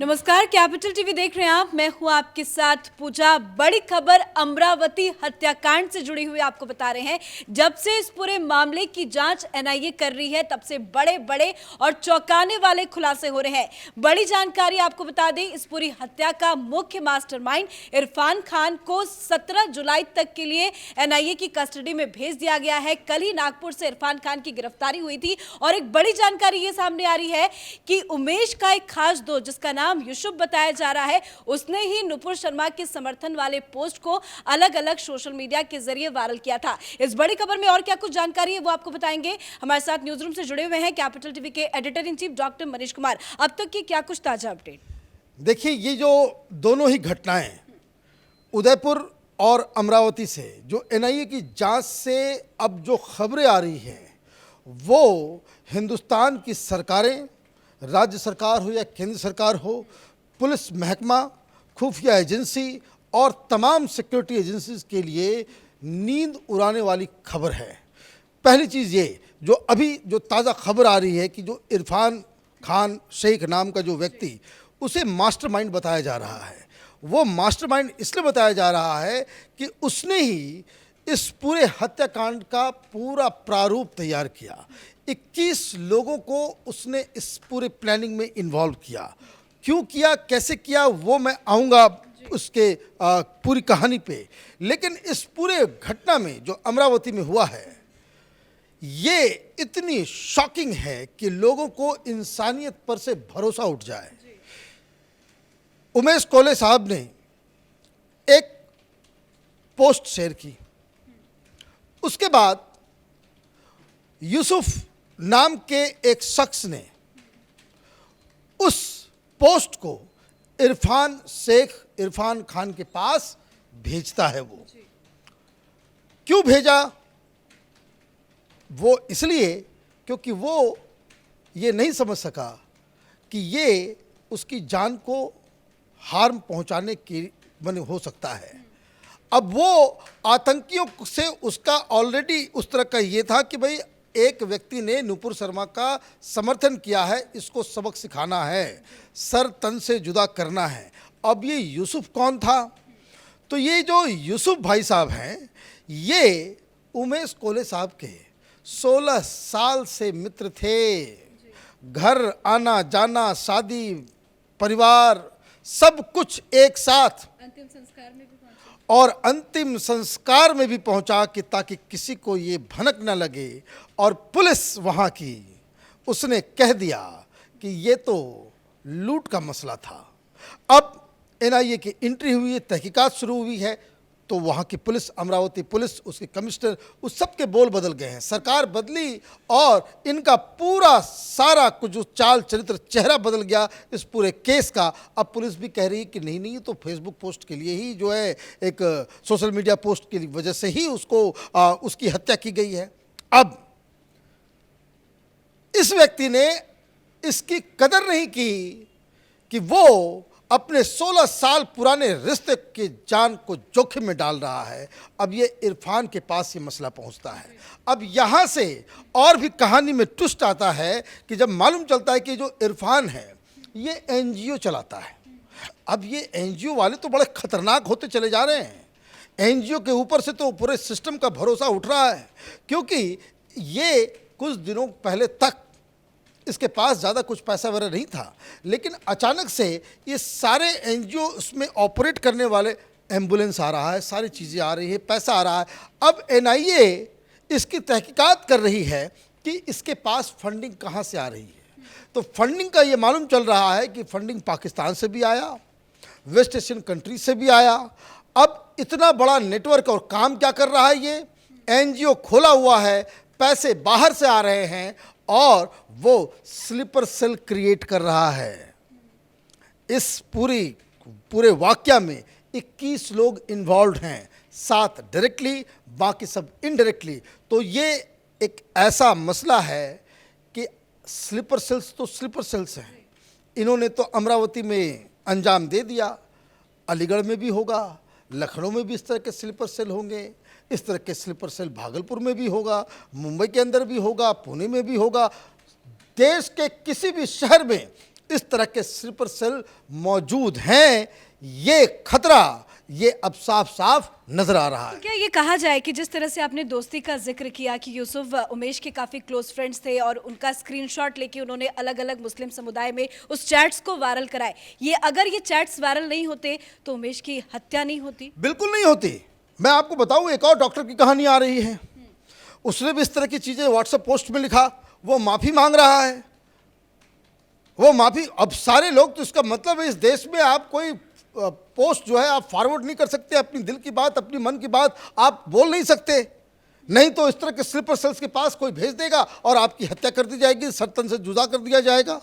नमस्कार, capital TV देख रहे हैं आप। मैं हूं आपके साथ पूजा। बड़ी खबर अमरावती हत्याकांड से जुड़ी हुई आपको बता रहे हैं। जब से इस पूरे मामले की जांच एनआईए कर रही है, तब से बड़े बड़े और चौंकाने वाले खुलासे हो रहे हैं। बड़ी जानकारी आपको बता दें, इस पूरी हत्या का मुख्य मास्टरमाइंड इरफान खान को 17 जुलाई तक के लिए एनआईए की कस्टडी में भेज दिया गया है। कल ही नागपुर से इरफान खान की गिरफ्तारी हुई थी और एक बड़ी जानकारी ये सामने आ रही है कि उमेश का एक खास दोस्त, जिसका नाम यूसुफ बताया जा रहा है, उसने ही नुपुर शर्मा के समर्थन वाले पोस्ट को अलग अलग सोशल मीडिया के जरिए वायरल किया था। इस बड़ी खबर में और क्या कुछ जानकारी है वो आपको बताएंगे। हमारे साथ न्यूज रूम से जुड़े हुए हैं कैपिटल टीवी के editor in chief doctor Manish Kumar. अब तक की क्या कुछ ताजा अपडेट? देखिए, ये जो दोनों ही घटनाएं उदयपुर और अमरावती से जो एनआईए की जांच से अब जो खबरें आ रही हैं, वो हिंदुस्तान की सरकारें, राज्य सरकार हो या केंद्र सरकार हो, पुलिस महकमा, खुफिया एजेंसी और तमाम सिक्योरिटी एजेंसीज के लिए नींद उड़ाने वाली खबर है। पहली चीज़ ये, जो अभी जो ताज़ा खबर आ रही है कि जो इरफान खान शेख नाम का जो व्यक्ति, उसे मास्टरमाइंड बताया जा रहा है। वो मास्टरमाइंड इसलिए बताया जा रहा है कि उसने ही इस पूरे हत्याकांड का पूरा प्रारूप तैयार किया। 21 लोगों को उसने इस पूरे प्लानिंग में इन्वॉल्व किया। क्यों किया, कैसे किया, वो मैं आऊँगा उसके पूरी कहानी पे। लेकिन इस पूरे घटना में जो अमरावती में हुआ है, ये इतनी शॉकिंग है कि लोगों को इंसानियत पर से भरोसा उठ जाए। उमेश कोले साहब ने एक पोस्ट शेयर की, उसके बाद यूसुफ नाम के एक शख्स ने उस पोस्ट को इरफान खान के पास भेजता है। वो क्यों भेजा? वो इसलिए क्योंकि वो ये नहीं समझ सका कि ये उसकी जान को हार्म पहुंचाने की बने हो सकता है। अब वो आतंकियों से उसका ऑलरेडी उस तरह का ये था कि भाई एक व्यक्ति ने नुपुर शर्मा का समर्थन किया है, इसको सबक सिखाना है, सर तन से जुदा करना है। अब ये यूसुफ कौन था? तो ये जो यूसुफ भाई साहब हैं, ये उमेश कोले साहब के 16 साल से मित्र थे। घर आना जाना, शादी, परिवार, सब कुछ एक साथ। अंतिम संस्कार में भी और अंतिम संस्कार में भी पहुंचा कि ताकि किसी को ये भनक न लगे। और पुलिस वहाँ की, उसने कह दिया कि ये तो लूट का मसला था। अब एनआईए की एंट्री हुई है, तहकीकात शुरू हुई है, तो वहाँ की पुलिस, अमरावती पुलिस, उसके कमिश्नर, उस सब के बोल बदल गए हैं। सरकार बदली और इनका पूरा सारा कुछ जो चाल चरित्र, चेहरा बदल गया इस पूरे केस का। अब पुलिस भी कह रही है कि नहीं नहीं, तो फेसबुक पोस्ट के लिए ही जो है, एक सोशल मीडिया पोस्ट की वजह से ही उसको उसकी हत्या की गई है। अब इस व्यक्ति ने इसकी कदर नहीं की कि वो अपने 16 साल पुराने रिश्ते की जान को जोखिम में डाल रहा है। अब ये इरफान के पास ये मसला पहुंचता है। अब यहाँ से और भी कहानी में ट्विस्ट आता है कि जब मालूम चलता है कि जो इरफान है ये एनजीओ चलाता है। अब ये एनजीओ वाले तो बड़े खतरनाक होते चले जा रहे हैं। एनजीओ के ऊपर से तो पूरे सिस्टम का भरोसा उठ रहा है, क्योंकि ये कुछ दिनों पहले तक इसके पास ज़्यादा कुछ पैसा वगैरह नहीं था, लेकिन अचानक से ये सारे एनजीओ उसमें ऑपरेट करने वाले, एम्बुलेंस आ रहा है, सारी चीज़ें आ रही है, पैसा आ रहा है। अब एनआईए इसकी तहकीकात कर रही है कि इसके पास फंडिंग कहाँ से आ रही है। तो फंडिंग का ये मालूम चल रहा है कि फंडिंग पाकिस्तान से भी आया, वेस्ट एशियन कंट्री से भी आया। अब इतना बड़ा नेटवर्क, और काम क्या कर रहा है ये? एनजीओ खोला हुआ है, पैसे बाहर से आ रहे हैं और वो स्लीपर सेल क्रिएट कर रहा है। इस पूरे वाकया में 21 लोग इन्वॉल्व हैं, 7 डायरेक्टली, बाकी सब इनडायरेक्टली। तो ये एक ऐसा मसला है कि स्लीपर सेल्स तो स्लीपर सेल्स हैं। इन्होंने तो अमरावती में अंजाम दे दिया, अलीगढ़ में भी होगा, लखनऊ में भी इस तरह के स्लीपर सेल होंगे, इस तरह के स्लीपर सेल भागलपुर में भी होगा, मुंबई के अंदर भी होगा, पुणे में भी होगा। देश के किसी भी शहर में इस तरह के स्लीपर सेल मौजूद हैं, ये खतरा ये अब साफ साफ नजर आ रहा है। क्या ये कहा जाए कि जिस तरह से आपने दोस्ती का जिक्र किया कि यूसुफ उमेश के काफी क्लोज फ्रेंड्स थे और उनका स्क्रीनशॉट लेके उन्होंने अलग अलग मुस्लिम समुदाय में उस चैट्स को वायरल कराए, ये अगर ये चैट्स वायरल नहीं होते तो उमेश की हत्या नहीं होती? बिल्कुल नहीं होती। मैं आपको बताऊं, एक और डॉक्टर की कहानी आ रही है, उसने भी इस तरह की चीजें व्हाट्सएप पोस्ट में लिखा, वो माफी मांग रहा है। वो माफी, अब सारे लोग, तो इसका मतलब है इस देश में आप कोई पोस्ट जो है आप फॉरवर्ड नहीं कर सकते, अपनी दिल की बात, अपनी मन की बात आप बोल नहीं सकते, नहीं तो इस तरह के स्लीपर सेल्स के पास कोई भेज देगा और आपकी हत्या कर दी जाएगी, सरतन से जुदा कर दिया जाएगा।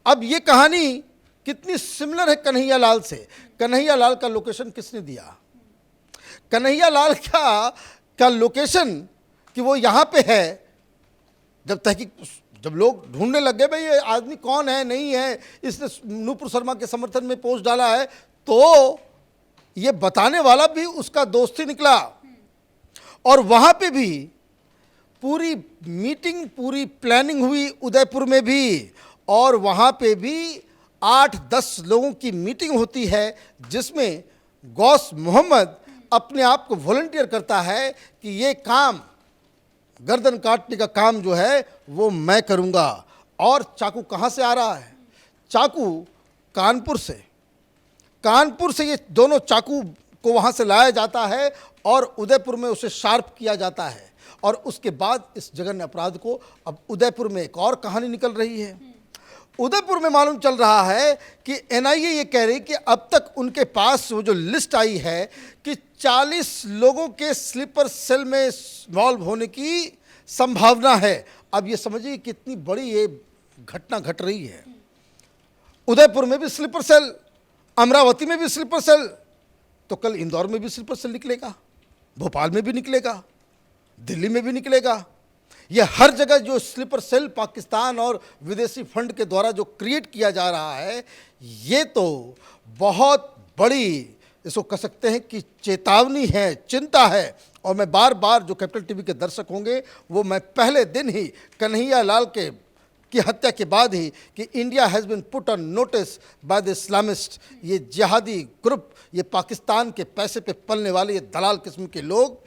अब ये कहानी कितनी सिमिलर है कन्हैया लाल से। कन्हैया लाल का लोकेशन किसने दिया? कन्हैया लाल का लोकेशन कि वो यहाँ पे है, जब लोग ढूंढने लग गए भाई ये आदमी कौन है, नहीं है, इसने नूपुर शर्मा के समर्थन में पोस्ट डाला है, तो ये बताने वाला भी उसका दोस्त ही निकला। और वहां पे भी पूरी मीटिंग, पूरी प्लानिंग हुई उदयपुर में भी, और वहां पे भी 8-10 लोगों की मीटिंग होती है जिसमें गौस मोहम्मद अपने आप को वॉलंटियर करता है कि ये काम, गर्दन काटने का काम जो है वो मैं करूंगा। और चाकू कहाँ से आ रहा है? चाकू कानपुर से ये दोनों चाकू को वहाँ से लाया जाता है और उदयपुर में उसे शार्प किया जाता है। और उसके बाद इस जघन्य अपराध को अब उदयपुर में एक और कहानी निकल रही है। उदयपुर में मालूम चल रहा है कि एनआईए ये कह रही कि अब तक उनके पास वो जो लिस्ट आई है कि 40 लोगों के स्लीपर सेल में इन्वॉल्व होने की संभावना है। अब ये समझिए कितनी बड़ी ये घटना घट रही है। उदयपुर में भी स्लीपर सेल, अमरावती में भी स्लीपर सेल, तो कल इंदौर में भी स्लीपर सेल निकलेगा, भोपाल में भी निकलेगा, दिल्ली में भी निकलेगा। यह हर जगह जो स्लीपर सेल पाकिस्तान और विदेशी फंड के द्वारा जो क्रिएट किया जा रहा है, ये तो बहुत बड़ी, इसको कह सकते हैं कि चेतावनी है, चिंता है। और मैं बार बार, जो कैपिटल टीवी के दर्शक होंगे वो मैं पहले दिन ही कन्हैया लाल की हत्या के बाद ही कि India has been put on notice by the Islamist, ये जिहादी ग्रुप, ये पाकिस्तान के पैसे पे पलने वाले ये दलाल किस्म के लोग,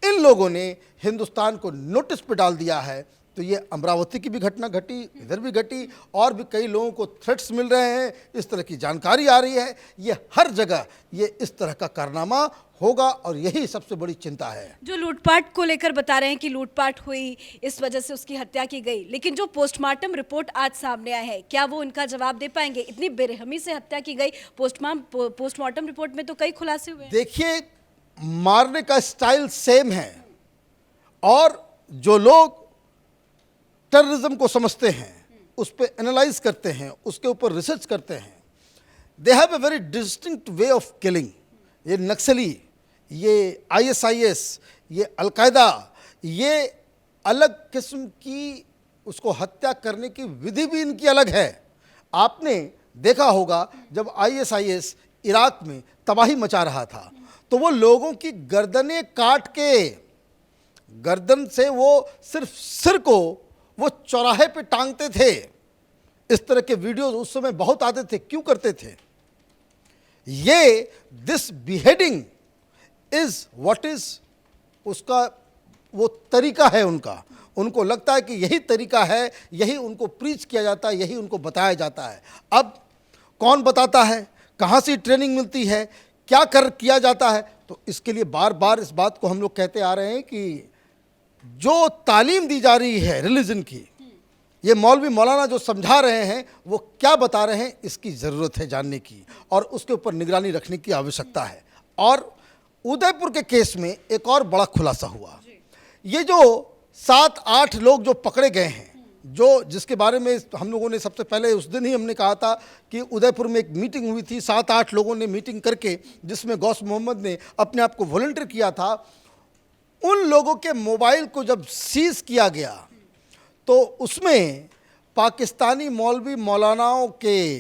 इन लोगों ने हिंदुस्तान को नोटिस पे डाल दिया है। तो ये अमरावती की भी घटना घटी, इधर भी घटी, और भी कई लोगों को थ्रेट्स मिल रहे हैं, इस तरह की जानकारी आ रही है। ये हर जगह ये इस तरह का कारनामा होगा और यही सबसे बड़ी चिंता है। जो लूटपाट को लेकर बता रहे हैं कि लूटपाट हुई, इस वजह से उसकी हत्या की गई, लेकिन जो पोस्टमार्टम रिपोर्ट आज सामने आया है, क्या वो उनका जवाब दे पाएंगे? इतनी बेरहमी से हत्या की गई, पोस्टमार्टम रिपोर्ट में तो कई खुलासे हुए। देखिए, मारने का स्टाइल सेम है, और जो लोग टेररिज्म को समझते हैं, उस पर एनालाइज करते हैं, उसके ऊपर रिसर्च करते हैं, they have a very distinct way of killing. ये नक्सली, ये आईएसआईएस, ये अलकायदा, ये अलग किस्म की उसको हत्या करने की विधि भी इनकी अलग है। आपने देखा होगा जब आईएसआईएस इराक में तबाही मचा रहा था, तो वो लोगों की गर्दनें काट के, गर्दन से वो सिर्फ सिर को वो चौराहे पे टांगते थे। इस तरह के वीडियोस उस समय बहुत आते थे। क्यों करते थे? ये this beheading is what is, उसका वो तरीका है उनका। उनको लगता है कि यही तरीका है, यही उनको प्रीच किया जाता है, यही उनको बताया जाता है। अब कौन बताता है, कहाँ से ट्रेनिंग मिलती है, क्या किया जाता है? तो इसके लिए बार बार इस बात को हम लोग कहते आ रहे हैं कि जो तालीम दी जा रही है रिलीजन की, ये मौलवी मौलाना जो समझा रहे हैं वो क्या बता रहे हैं, इसकी ज़रूरत है जानने की, और उसके ऊपर निगरानी रखने की आवश्यकता है। और उदयपुर के केस में एक और बड़ा खुलासा हुआ। ये जो 7-8 लोग जो पकड़े गए हैं, जिसके बारे में हम लोगों ने सबसे पहले उस दिन ही हमने कहा था कि उदयपुर में एक मीटिंग हुई थी, 7-8 लोगों ने मीटिंग करके, जिसमें गौस मोहम्मद ने अपने आप को वॉलंटियर किया था। उन लोगों के मोबाइल को जब सीज किया गया तो उसमें पाकिस्तानी मौलवी मौलानाओं के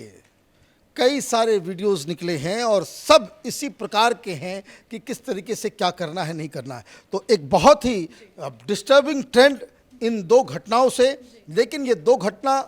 कई सारे वीडियोस निकले हैं, और सब इसी प्रकार के हैं कि किस तरीके से क्या करना है, नहीं करना है। तो एक बहुत ही डिस्टर्बिंग ट्रेंड इन 2 घटनाओं से। लेकिन ये 2 घटना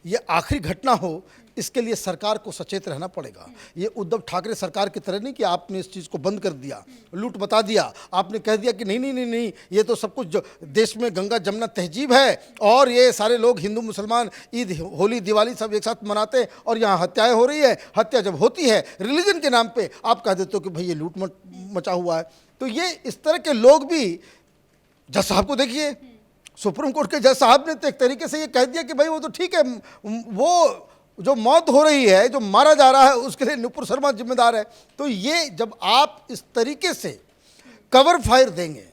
ये आखिरी घटना हो, इसके लिए सरकार को सचेत रहना पड़ेगा। ये उद्धव ठाकरे सरकार की तरह नहीं कि आपने इस चीज़ को बंद कर दिया, लूट बता दिया, आपने कह दिया कि नहीं नहीं नहीं नहीं, ये तो सब कुछ जो देश में गंगा जमुना तहजीब है और ये सारे लोग हिंदू मुसलमान ईद होली दिवाली सब एक साथ मनाते हैं और यहाँ हत्याएं हो रही है। हत्या जब होती है रिलीजन के नाम पे, आप कह देते हो कि भाई ये लूट मचा हुआ है। तो ये इस तरह के लोग भी, जज साहब को देखिए, सुप्रीम कोर्ट के जज साहब ने तो एक तरीके से ये कह दिया कि भाई वो तो ठीक है, वो जो मौत हो रही है, जो मारा जा रहा है, उसके लिए नुपुर शर्मा जिम्मेदार है। तो ये जब आप इस तरीके से कवर फायर देंगे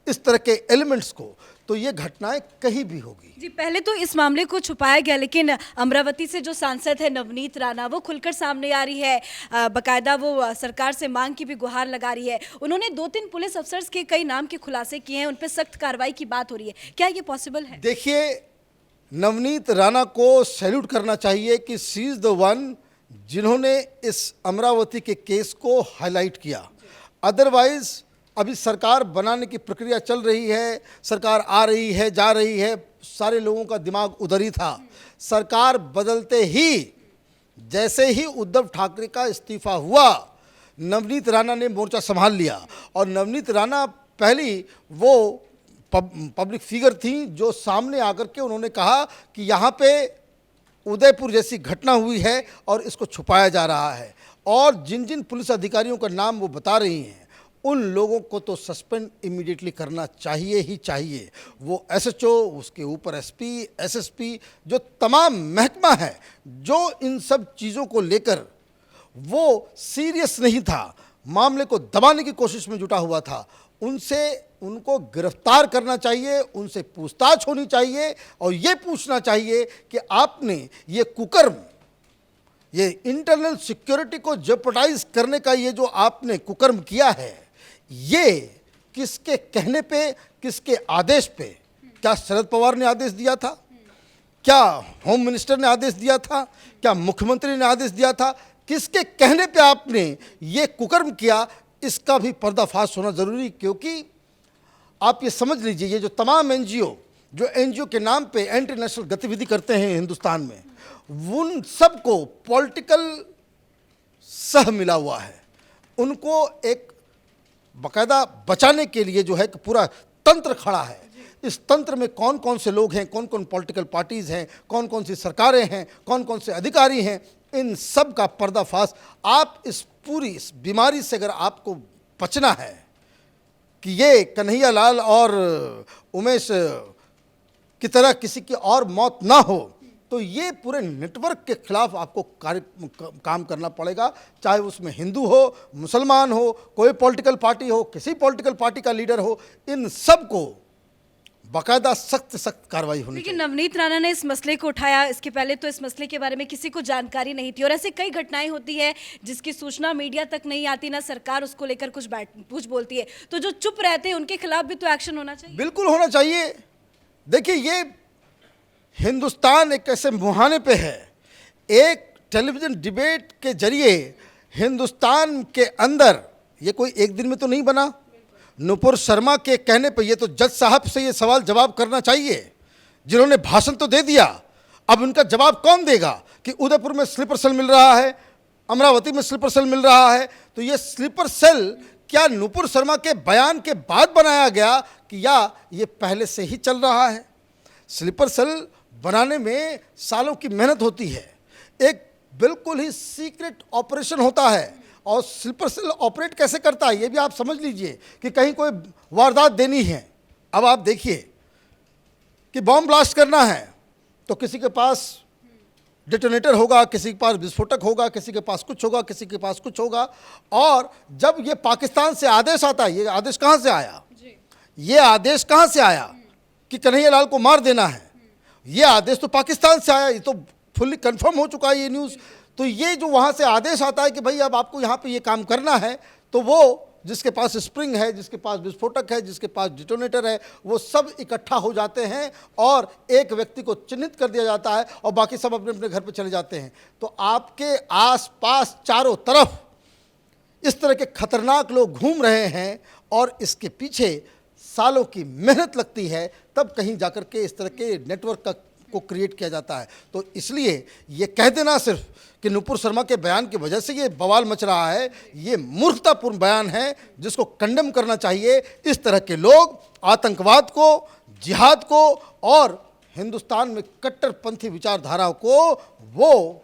इस तरह के एलिमेंट्स को, तो ये घटनाएं कहीं भी होगी। जी, पहले तो इस मामले को छुपाया गया, लेकिन अमरावती से जो सांसद है नवनीत राणा, वो खुलकर सामने आ रही है। बकायदा वो सरकार से मांग की भी गुहार लगा रही है। उन्होंने 2-3 पुलिस अफसर्स के कई नाम के खुलासे किए हैं, उन पर सख्त कार्रवाई की बात हो रही है। क्या ये पॉसिबल है? देखिए, नवनीत राणा को सैल्यूट करना चाहिए कि शी इज द वन जिन्होंने इस अमरावती के केस को हाईलाइट किया। अदरवाइज अभी सरकार बनाने की प्रक्रिया चल रही है, सरकार आ रही है जा रही है, सारे लोगों का दिमाग उधर ही था। सरकार बदलते ही, जैसे ही उद्धव ठाकरे का इस्तीफा हुआ, नवनीत राणा ने मोर्चा संभाल लिया। और नवनीत राणा पहली वो पब्लिक फिगर थी जो सामने आकर के उन्होंने कहा कि यहाँ पे उदयपुर जैसी घटना हुई है और इसको छुपाया जा रहा है। और जिन जिन पुलिस अधिकारियों का नाम वो बता रही हैं, उन लोगों को तो सस्पेंड इमीडिएटली करना चाहिए ही चाहिए। वो एसएचओ, उसके ऊपर एसपी, एसएसपी, जो तमाम महकमा है जो इन सब चीज़ों को लेकर वो सीरियस नहीं था, मामले को दबाने की कोशिश में जुटा हुआ था, उनको गिरफ्तार करना चाहिए, उनसे पूछताछ होनी चाहिए और ये पूछना चाहिए कि आपने ये कुकर्म, ये इंटरनल सिक्योरिटी को जेपटाइज करने का ये जो आपने कुकर्म किया है, ये किसके कहने पे, किसके आदेश पे? क्या शरद पवार ने आदेश दिया था? क्या होम मिनिस्टर ने आदेश दिया था? क्या मुख्यमंत्री ने आदेश दिया था? किसके कहने पे आपने ये कुकर्म किया? इसका भी पर्दाफाश होना जरूरी, क्योंकि आप ये समझ लीजिए, ये जो तमाम एनजीओ के नाम पे एंटी नेशनल गतिविधि करते हैं हिंदुस्तान में, उन सबको पॉलिटिकल सह मिला हुआ है। उनको एक बाकायदा बचाने के लिए जो है कि पूरा तंत्र खड़ा है। इस तंत्र में कौन कौन से लोग हैं, कौन कौन पॉलिटिकल पार्टीज हैं, कौन कौन सी सरकारें हैं, कौन कौन से अधिकारी हैं, इन सब का पर्दाफाश। आप इस बीमारी से अगर आपको बचना है कि ये कन्हैया लाल और उमेश की तरह किसी की और मौत ना हो, तो ये पूरे नेटवर्क के खिलाफ आपको काम करना पड़ेगा। चाहे उसमें हिंदू हो, मुसलमान हो, कोई पॉलिटिकल पार्टी हो, किसी पॉलिटिकल पार्टी का लीडर हो, इन सब को बाकायदा सख्त कार्रवाई होनी चाहिए। लेकिन नवनीत राणा ने इस मसले को उठाया, इसके पहले तो इस मसले के बारे में किसी को जानकारी नहीं थी, और ऐसे कई घटनाएं होती है जिसकी सूचना मीडिया तक नहीं आती, ना सरकार उसको लेकर कुछ बोलती है। तो जो चुप रहते हैं उनके खिलाफ भी तो एक्शन होना चाहिए। बिल्कुल होना चाहिए। देखिए, ये हिंदुस्तान एक ऐसे मुहाने पे है, एक टेलीविजन डिबेट के जरिए हिंदुस्तान के अंदर, ये कोई एक दिन में तो नहीं बना। नुपुर शर्मा के कहने पर, ये तो जज साहब से ये सवाल जवाब करना चाहिए, जिन्होंने भाषण तो दे दिया, अब उनका जवाब कौन देगा कि उदयपुर में स्लीपर सेल मिल रहा है, अमरावती में स्लीपर सेल मिल रहा है। तो ये स्लीपर सेल क्या नुपुर शर्मा के बयान के बाद बनाया गया कि या ये पहले से ही चल रहा है? स्लीपर सेल बनाने में सालों की मेहनत होती है, एक बिल्कुल ही सीक्रेट ऑपरेशन होता है। और स्लीपर सेल ऑपरेट कैसे करता है ये भी आप समझ लीजिए कि कहीं कोई वारदात देनी है। अब आप देखिए कि बॉम्ब ब्लास्ट करना है तो किसी के पास डिटोनेटर होगा, किसी के पास विस्फोटक होगा, किसी के पास कुछ होगा, किसी के पास कुछ होगा। और जब ये पाकिस्तान से आदेश आता है, ये आदेश कहाँ से आया? ये आदेश कहाँ से आया कि कन्हैया लाल को मार देना है? ये आदेश तो पाकिस्तान से आया, ये तो फुल्ली कंफर्म हो चुका है ये न्यूज़। तो ये जो वहाँ से आदेश आता है कि भाई अब आपको यहाँ पे ये काम करना है, तो वो जिसके पास स्प्रिंग है, जिसके पास विस्फोटक है, जिसके पास डिटोनेटर है, वो सब इकट्ठा हो जाते हैं और एक व्यक्ति को चिन्हित कर दिया जाता है और बाकी सब अपने अपने घर पे चले जाते हैं। तो आपके आसपास चारों तरफ इस तरह के खतरनाक लोग घूम रहे हैं और इसके पीछे सालों की मेहनत लगती है, तब कहीं जाकर के इस तरह के नेटवर्क का को क्रिएट किया जाता है। तो इसलिए ये कह देना सिर्फ कि नुपुर शर्मा के बयान की वजह से ये बवाल मच रहा है, ये मूर्खतापूर्ण बयान है जिसको कंडेम करना चाहिए। इस तरह के लोग आतंकवाद को, जिहाद को और हिंदुस्तान में कट्टरपंथी विचारधारा को वो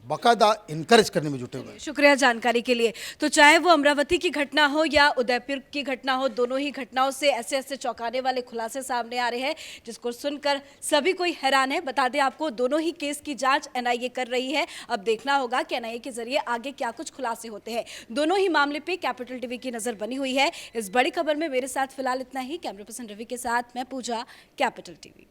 बाकायदा इनकरेज करने में जुटे हुए हैं। शुक्रिया जानकारी के लिए। तो चाहे वो अमरावती की घटना हो या उदयपुर की घटना हो, दोनों ही घटनाओं से ऐसे ऐसे चौंकाने वाले खुलासे सामने आ रहे हैं जिसको सुनकर सभी कोई हैरान है। बता दें आपको, दोनों ही केस की जांच एनआईए कर रही है। अब देखना होगा कि एनआईए के जरिए आगे क्या कुछ खुलासे होते हैं। दोनों ही मामले पे कैपिटल टीवी की नजर बनी हुई है। इस बड़ी खबर में मेरे साथ फिलहाल इतना ही। कैमरा पर्सन रवि के साथ मैं पूजा, कैपिटल टीवी।